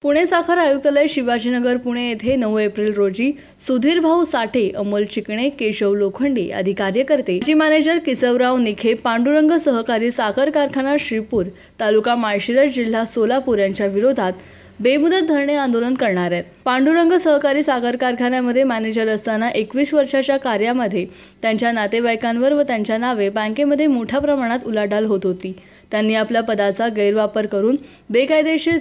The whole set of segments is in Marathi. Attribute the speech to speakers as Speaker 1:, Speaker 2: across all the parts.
Speaker 1: पुणे साखर आयुक्तालय शिवाजीनगर पुणे येथे 9 एप्रिल रोजी सुधीर भाऊ साठे, अमोल चिकणे, केशव लोखंडे आदी कार्यकर्ते, माजी मॅनेजर किसवराव निखे, पांडुरंग सहकारी साखर कारखाना श्रीपूर, तालुका माळशिरस, जिल्हा सोलापूर यांच्या विरोधात बेमुदत धरणे आंदोलन करणार आहेत। पांडुरंग सहकारी साखर कारखान्यामध्ये मॅनेजर असताना 21 वर्षाच्या कार्यामध्ये त्यांच्या नातेवाईकांवर व त्यांच्या नावे बँकेमध्ये मोठ्या प्रमाणात उलाढाल होत होती। त्यांनी आपल्या पदाचा गैरवापर करून बेकायदेशीर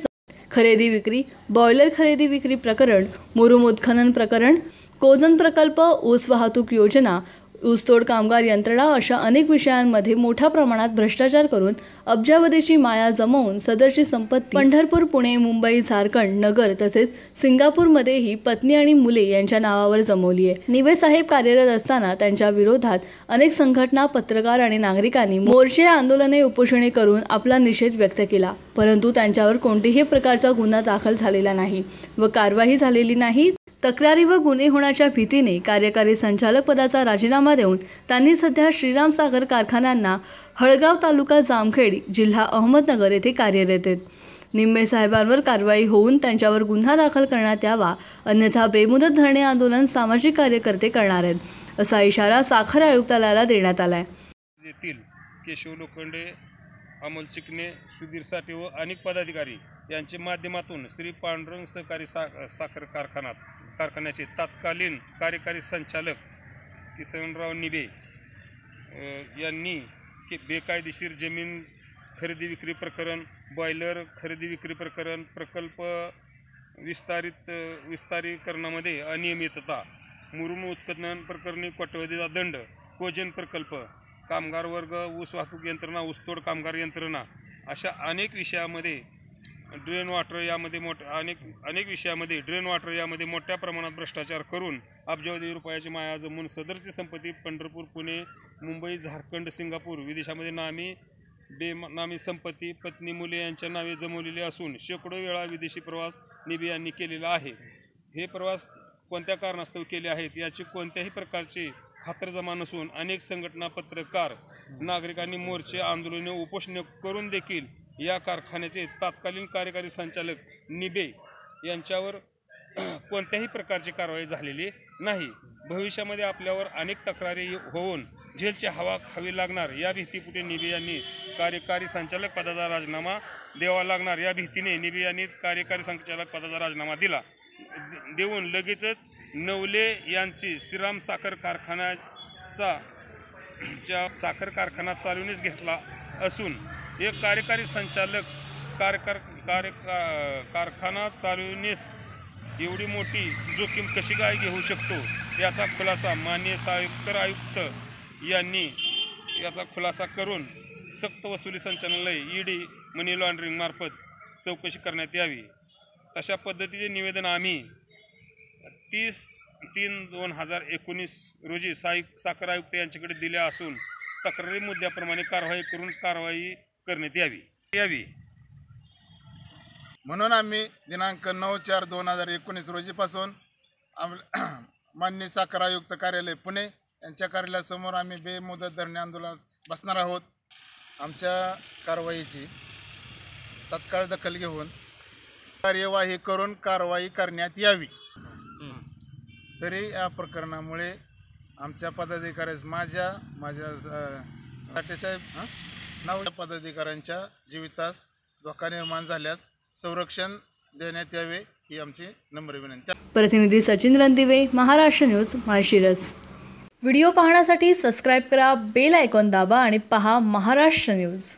Speaker 1: खरेदी विक्री, बॉयलर खरेदी विक्री प्रकरण, मुरुम उत्खनन प्रकरण, कोजन प्रकल्प, ऊस वाहतूक योजना, ऊसतोड कामगार यंत्रणा अशा अनेक विषयांमध्ये मोठ्या प्रमाणात भ्रष्टाचार करून अब्जावधीची माया जमवून सदरची संपत्ती पंढरपूर, पुणे, मुंबई, झारखंड, नगर तसेच सिंगापूरमध्येही पत्नी आणि मुले यांच्या नावावर जमवली आहे। निवे साहेब कार्यरत असताना त्यांच्या विरोधात अनेक संघटना, पत्रकार आणि नागरिकांनी मोर्चे, आंदोलने, उपोषणे करून आपला निषेध व्यक्त केला, परंतु त्यांच्यावर कोणत्याही प्रकारचा गुन्हा दाखल झालेला नाही व कारवाई झालेली नाही। तक्रारी व गुन्हे होण्याच्या भीतीने कार्यकारी संचालक पदाचा राजीनामा देऊन त्यांनी सध्या श्रीराम साखर कारखान्यांना हळगाव, तालुका जामखेड, जिल्हा अहमदनगर येथे कार्यरत आहेत। निम्मे साहेबांवर कारवाई होऊन त्यांच्यावर गुन्हा दाखल करण्यात यावा, अन्यथा बेमुदत धरणे आंदोलन सामाजिक कार्यकर्ते करणार आहेत, असा इशारा साखर आयुक्तालयाला देण्यात आला आहे।
Speaker 2: येथील केशव लोखंडे, अमोल चिकणे, सुधीर साठे व अनेक पदाधिकारी यांच्या माध्यमातून श्री पांडुरंग सहकारी साखर कारखान्याचे तत्कालीन कार्यकारी संचालक किसनराव निबे यांनी बेकायदेशीर जमीन खरेदी विक्री प्रकरण, बॉयलर खरेदी विक्री प्रकरण, प्रकल्प विस्तारीकरणामध्ये अनियमितता, मुरुम उत्खनन प्रकरणी कोट्यवधीचा दंड, कोजन प्रकल्प, कामगार वर्ग, ऊस वाहतूक यंत्रणा, ऊसतोड कामगार यंत्रणा अशा अनेक विषयामध्ये ड्रेन वॉटर यामध्ये मोठ्या प्रमाणात भ्रष्टाचार करून अब्जावधी रुपयाची माया जमवून सदरची संपत्ती पंढरपूर, पुणे, मुंबई, झारखंड, सिंगापूर विदेशामध्ये बेनामी संपत्ती, पत्नी, मुले यांच्या नावे जमवलेली असून शेकडो वेळा विदेशी प्रवास निबे यांनी केलेला आहे। हे प्रवास कोणत्या कारणास्तव केले आहेत याची कोणत्याही प्रकारची खातरजमा नसून अनेक संघटना, पत्रकार, नागरिकांनी मोर्चे, आंदोलने, उपोषणे करून देखील या कारखान्याचे तत्कालीन कार्यकारी संचालक निबे यांच्यावर कोणत्याही प्रकारची कारवाई झालेली नाही। भविष्यामध्ये आपल्यावर अनेक तक्रारी होऊन जेलची हवा खावी लागणार या भीतीपोटी निबे यांनी कार्यकारी संचालक पदाचा राजीनामा द्यावा लागणार या भीतीने निबे यांनी कार्यकारी संचालक पदाचा राजीनामा देऊन लगेचच नवले यांची श्रीराम साखर कारखाना चालवण्यास घेतला असून एक कार्यकारी संचालक कारखाना चालवण्यास एवढी मोठी जोखीम कशी काय घेऊ शकतो याचा खुलासा माननीय साखर आयुक्त यांनी याचा खुलासा करून सक्त वसुली संचालनालय ईडी मनी लॉन्ड्रिंग मार्फत चौकशी करण्यात यावी। तशा पद्धतीचे निवेदन आम्ही 30/3/2019 रोजी साखर आयुक्त यांच्याकडे दिले असून तक्रारी मुद्द्याप्रमाणे कारवाई करण्यात यावी
Speaker 3: म्हणून आम्ही दिनांक 9/4/2019 रोजीपासून माननीय साखर आयुक्त कार्यालय पुणे यांच्या कार्यालयासमोर आम्ही बेमुदत धरणे आंदोलनास बसणार आहोत। आमच्या कारवाईची तत्काळ दखल घेऊन कार्यवाही करून कारवाई करण्यात यावी। तरी या प्रकरणामुळे आमच्या पदाधिकाऱ्यास माझ्या साठेसाहेब 9 पदाधिकाऱ्यांच्या जीवितास धोका निर्माण झाल्यास संरक्षण देण्यात यावे ही आमची नम्र विनंती।
Speaker 1: प्रतिनिधी सचिन रणदिवे, महाराष्ट्र न्यूज, माळशिरस। व्हिडिओ पाहण्यासाठी सबस्क्राईब करा, बेल आयकॉन दाबा आणि पहा महाराष्ट्र न्यूज।